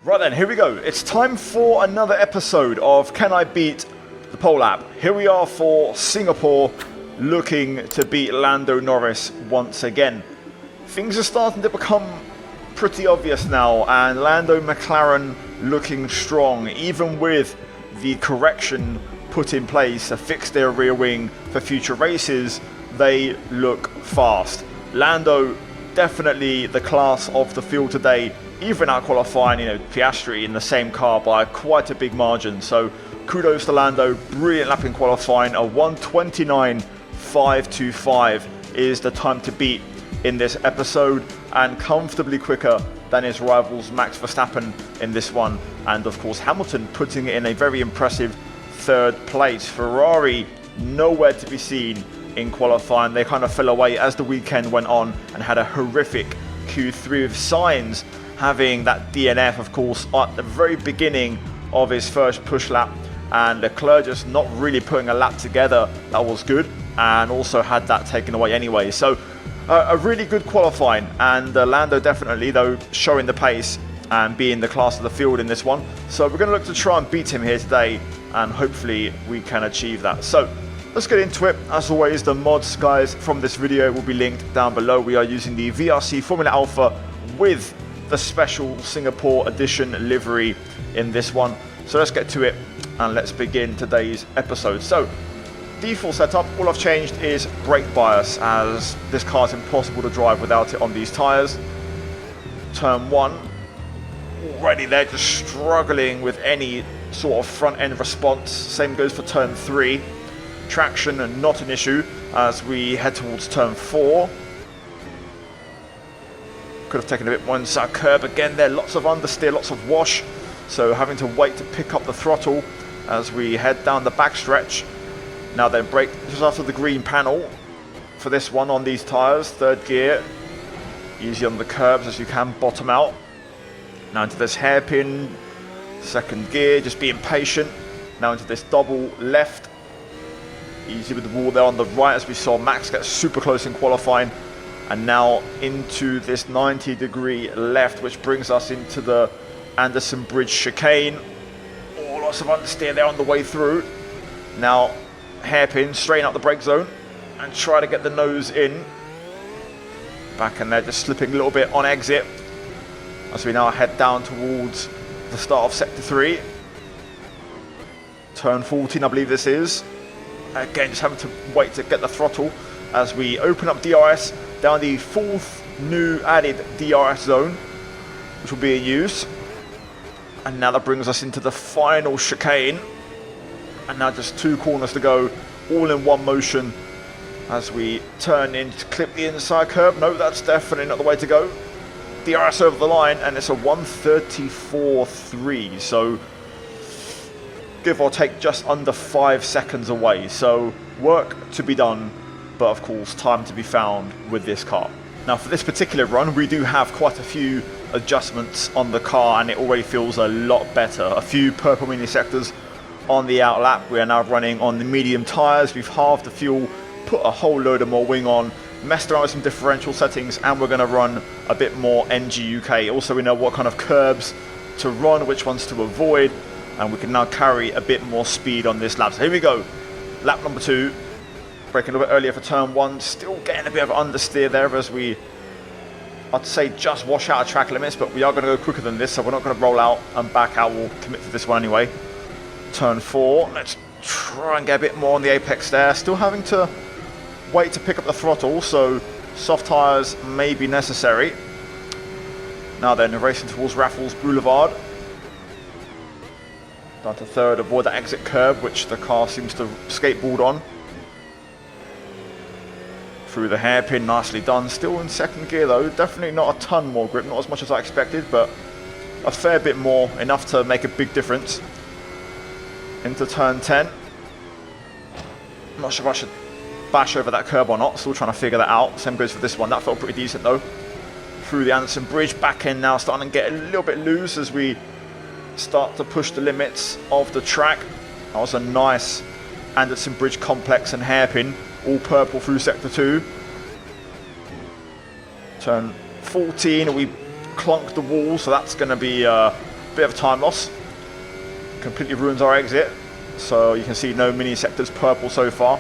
Right then, here we go. It's time for another episode of Can I Beat the Pole Lap? Here we are for Singapore, looking to beat Lando Norris once again. Things are starting to become pretty obvious now, and Lando McLaren looking strong, even with the correction put in place to fix their rear wing for future races. They look fast. Lando definitely the class of the field today. Even out qualifying, Piastri in the same car by quite a big margin. So kudos to Lando, brilliant lap in qualifying. A 1:29.525 is the time to beat in this episode, and comfortably quicker than his rivals Max Verstappen in this one. And of course Hamilton putting it in a very impressive third place. Ferrari nowhere to be seen in qualifying. They kind of fell away as the weekend went on and had a horrific Q3 with Sainz having that DNF, of course, at the very beginning of his first push lap, and Leclerc just not really putting a lap together that was good, and also had that taken away anyway. So a really good qualifying, and Lando definitely, though, showing the pace and being the class of the field in this one. So we're going to look to try and beat him here today, and hopefully we can achieve that. So let's get into it. As always, the mods, guys, from this video will be linked down below. We are using the VRC Formula Alpha with the special Singapore edition livery in this one. So let's get to it and let's begin today's episode. So default setup, all I've changed is brake bias, as this car is impossible to drive without it on these tyres. Turn 1, already there just struggling with any sort of front end response. Same goes for turn 3. Traction and not an issue as we head towards turn 4. Could have taken a bit more inside curb again there, lots of understeer, lots of wash, so having to wait to pick up the throttle as we head down the backstretch. Now then, brake just after the green panel for this one on these tyres. Third gear, easy on the curbs as you can bottom out. Now into this hairpin, second gear, just being patient. Now into this double left, easy with the wall there on the right as we saw Max get super close in qualifying. And now into this 90-degree left, which brings us into the Anderson Bridge chicane. Oh, lots of understeer there on the way through. Now hairpin, straighten out the brake zone and try to get the nose in. Back in there, just slipping a little bit on exit as we now head down towards the start of sector 3. Turn 14, I believe this is. Again, just having to wait to get the throttle as we open up DRS down the 4th new added DRS zone, which will be in use. And now that brings us into the final chicane. And now just 2 corners to go, all in one motion as we turn in to clip the inside curb. No, that's definitely not the way to go. DRS over the line, and it's a 1:34.3, so give or take just under 5 seconds away. So work to be done, but of course time to be found with this car. Now for this particular run, we do have quite a few adjustments on the car, and it already feels a lot better. A few purple mini sectors on the outlap. We are now running on the medium tyres. We've halved the fuel, put a whole load of more wing on, messed around with some differential settings, and we're going to run a bit more NG UK. Also, we know what kind of curbs to run, which ones to avoid, and we can now carry a bit more speed on this lap. So here we go, lap number 2. Braking a little bit earlier for turn 1, still getting a bit of understeer there as we, I'd say, just wash out of track limits, but we are going to go quicker than this, so we're not going to roll out and back out. We'll commit to this one anyway. Turn 4, let's try and get a bit more on the apex there. Still having to wait to pick up the throttle, so soft tyres may be necessary. Now then, racing towards Raffles Boulevard. Down to 3rd, avoid that exit curb, which the car seems to skateboard on. Through the hairpin, nicely done. Still in 2nd gear though, definitely not a ton more grip, not as much as I expected, but a fair bit more, enough to make a big difference. Into turn 10. I'm not sure if I should bash over that curb or not, still trying to figure that out. Same goes for this one, that felt pretty decent though. Through the Anderson Bridge, back end now starting to get a little bit loose as we start to push the limits of the track. That was a nice Anderson Bridge complex and hairpin, all purple through sector 2. Turn 14, we clunk the wall, so that's going to be Bit of time loss. Completely ruins our exit. So you can see no mini sectors purple so far.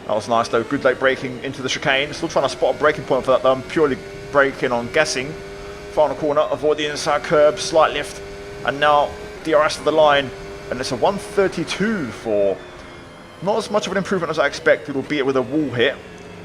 That was nice though. Good late braking into the chicane. Still trying to spot a braking point for that though. I'm purely braking on guessing. Final corner, avoid the inside curb, slight lift. And now DRS to the line. And it's a 132 for not as much of an improvement as I expected, albeit with a wall hit.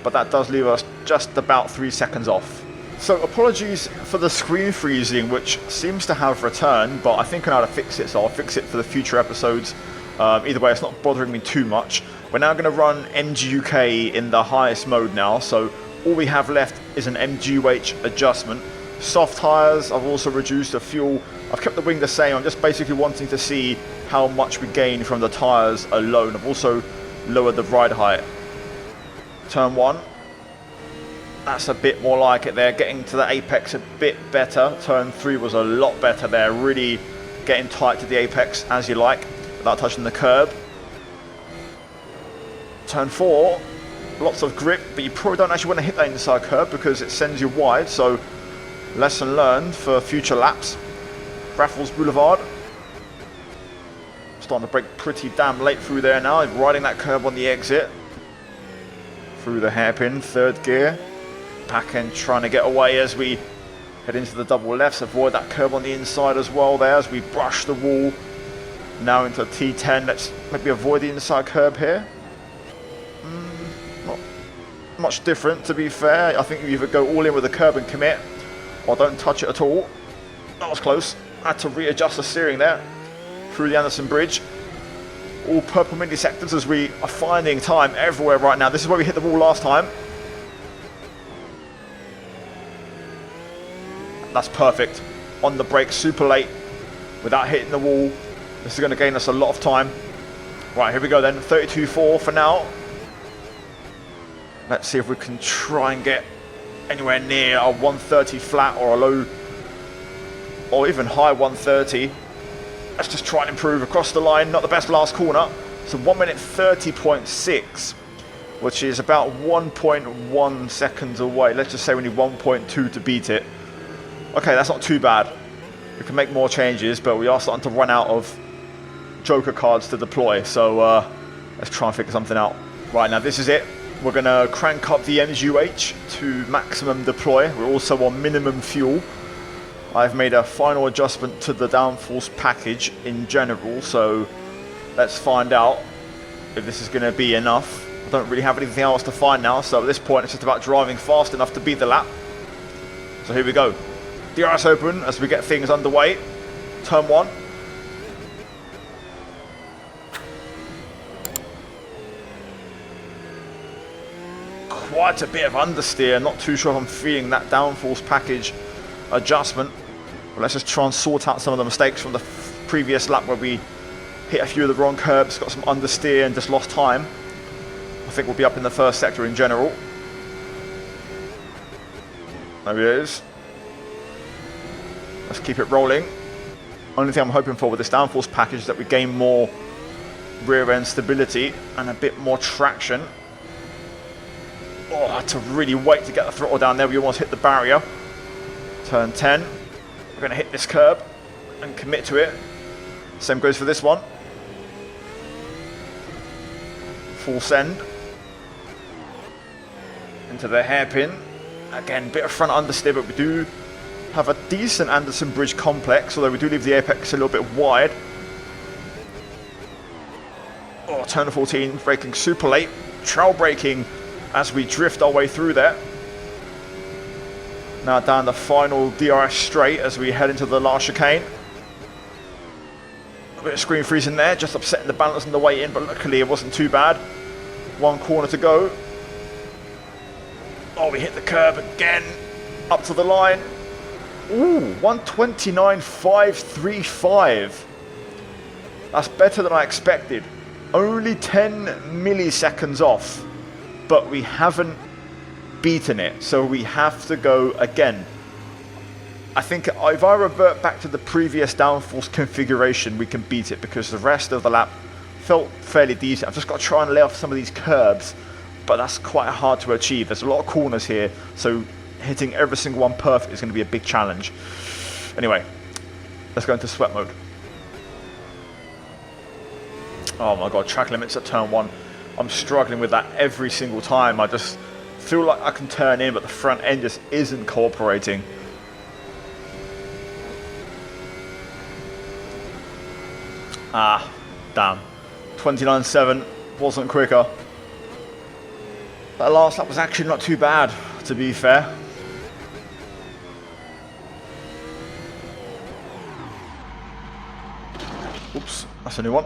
But that does leave us just about 3 seconds off. So apologies for the screen freezing, which seems to have returned, but I think I know how to fix it, so I'll fix it for the future episodes. Either way, it's not bothering me too much. We're now going to run MGUK in the highest mode now, so all we have left is an MGUH adjustment. Soft tyres, I've also reduced the fuel. I've kept the wing the same. I'm just basically wanting to see how much we gain from the tyres alone. I've also lowered the ride height. Turn 1. That's a bit more like it there. Getting to the apex a bit better. Turn 3 was a lot better there. Really getting tight to the apex as you like, without touching the curb. Turn 4, lots of grip, but you probably don't actually want to hit that inside curb because it sends you wide. So lesson learned for future laps. Raffles Boulevard. Starting to brake pretty damn late through there now. Riding that curb on the exit. Through the hairpin, 3rd gear. Back end trying to get away as we head into the double lefts. Avoid that curb on the inside as well there as we brush the wall. Now into T10. Let's maybe avoid the inside curb here. Not much different, to be fair. I think you either go all in with the curb and commit, or don't touch it at all. That was close. Had to readjust the steering there through the Anderson Bridge. All purple mini sectors as we are finding time everywhere right now. This is where we hit the wall last time. That's perfect. On the brake, super late, without hitting the wall. This is going to gain us a lot of time. Right, here we go then. 32.4 for now. Let's see if we can try and get anywhere near a 130 flat or a low, or even high 130. Let's just try and improve across the line. Not the best last corner. So 1 minute 30.6, which is about 1.1 seconds away. Let's just say we need 1.2 to beat it. Okay, that's not too bad. We can make more changes, but we are starting to run out of Joker cards to deploy. So let's try and figure something out. Right, now this is it. We're going to crank up the MGUH to maximum deploy. We're also on minimum fuel. I've made a final adjustment to the downforce package in general, so let's find out if this is going to be enough. I don't really have anything else to find now, so at this point it's just about driving fast enough to beat the lap. So here we go. DRS open as we get things underway. Turn 1. Quite a bit of understeer. Not too sure if I'm feeling that downforce package adjustment. But let's just try and sort out some of the mistakes from the previous lap where we hit a few of the wrong curbs, got some understeer and just lost time. I think we'll be up in the first sector in general. There he is. Let's keep it rolling. Only thing I'm hoping for with this downforce package is that we gain more rear end stability and a bit more traction. Oh, I had to really wait to get the throttle down there. We almost hit the barrier. Turn 10. We're going to hit this curb and commit to it. Same goes for this one. Full send. Into the hairpin. Again, bit of front understeer, but we do have a decent Anderson Bridge complex, although we do leave the apex a little bit wide. Oh, turn 14, braking super late. Trail braking as we drift our way through there. Now down the final DRS straight as we head into the last chicane. A bit of screen freezing there, just upsetting the balance on the way in, but luckily it wasn't too bad. 1 corner to go. Oh, we hit the curb again. Up to the line. Ooh, 129.535. That's better than I expected. Only 10 milliseconds off, but we haven't beaten it, so we have to go again. I think if I revert back to the previous downforce configuration, we can beat it because the rest of the lap felt fairly decent. I've just got to try and lay off some of these curbs, but that's quite hard to achieve. There's a lot of corners here, so hitting every single one perfect is going to be a big challenge. Anyway, let's go into sweat mode. Oh my god, track limits at turn 1. I'm struggling with that every single time. I just feel like I can turn in, but the front end just isn't cooperating. Ah, damn. 29.7 wasn't quicker. That last lap was actually not too bad, to be fair. Oops, that's a new one.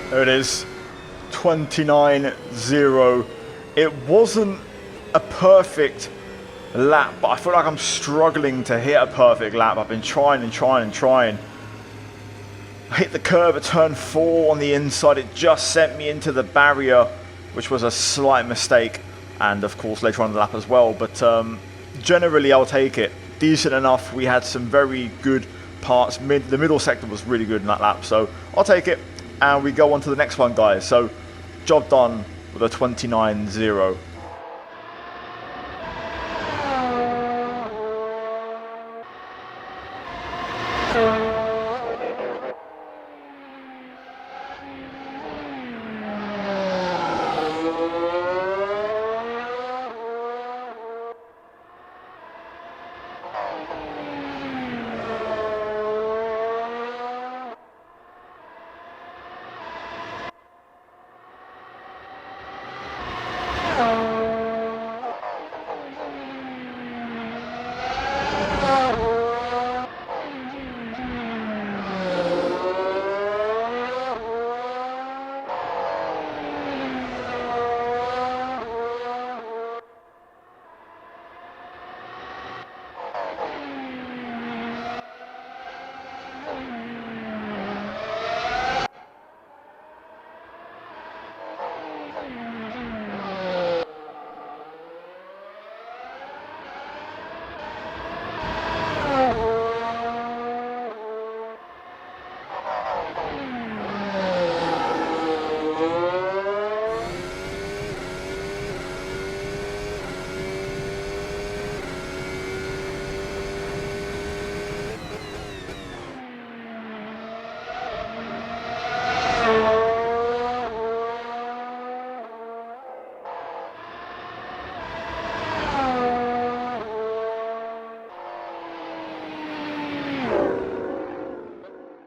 There it is, 29.0. It wasn't a perfect lap, but I feel like I'm struggling to hit a perfect lap. I've been trying and trying and trying. I hit the curb at turn 4 on the inside. It just sent me into the barrier, which was a slight mistake. And of course later on in the lap as well. But generally I'll take it. Decent enough. We had some very good parts. The middle sector was really good in that lap. So I'll take it. And we go on to the next one, guys. So job done with a 29.0.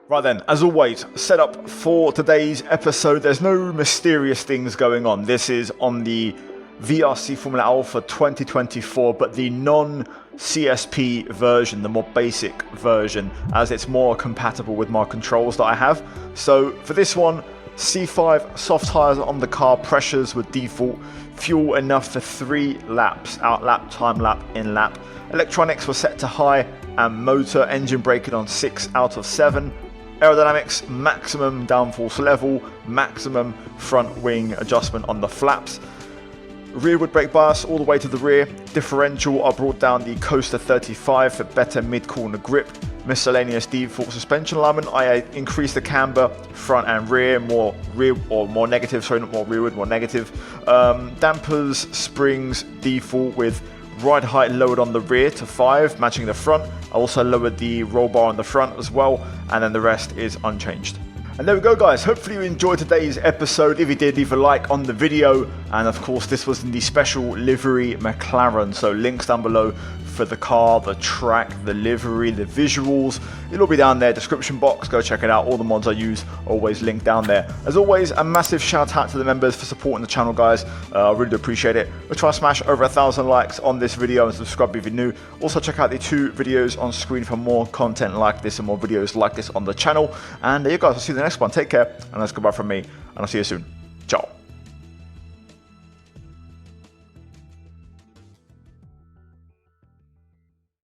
Right then, as always, set up for today's episode. There's no mysterious things going on. This is on the VRC Formula Alpha 2024, but the non-CSP version, the more basic version, as it's more compatible with my controls that I have. So for this one, C5 soft tyres on the car, pressures with default, fuel enough for 3 laps, out lap, time lap, in lap. Electronics were set to high, and motor engine braking on 6 out of 7. Aerodynamics, maximum downforce level, maximum front wing adjustment on the flaps. rearward brake bias all the way to the rear. Differential, I brought down the Coaster 35 for better mid-corner grip. Miscellaneous default suspension alignment, I increased the camber front and rear, more negative, sorry, not more rearward, more negative. Dampers, springs, default with ride height lowered on the rear to 5, matching the front. I also lowered the roll bar on the front as well, and then the rest is unchanged. And there we go, guys. Hopefully you enjoyed today's episode. If you did, leave a like on the video. And of course, this was in the special livery McLaren. So links down below for the car, the track, the livery, the visuals. It'll be down there, description box. Go check it out. All the mods I use, always linked down there. As always, a massive shout out to the members for supporting the channel, guys. I really do appreciate it. We'll try to smash over 1,000 likes on this video and subscribe if you're new. Also check out the 2 videos on screen for more content like this and more videos like this on the channel. And there you guys, I'll see you in the next one. Take care, and that's goodbye from me, and I'll see you soon. Ciao.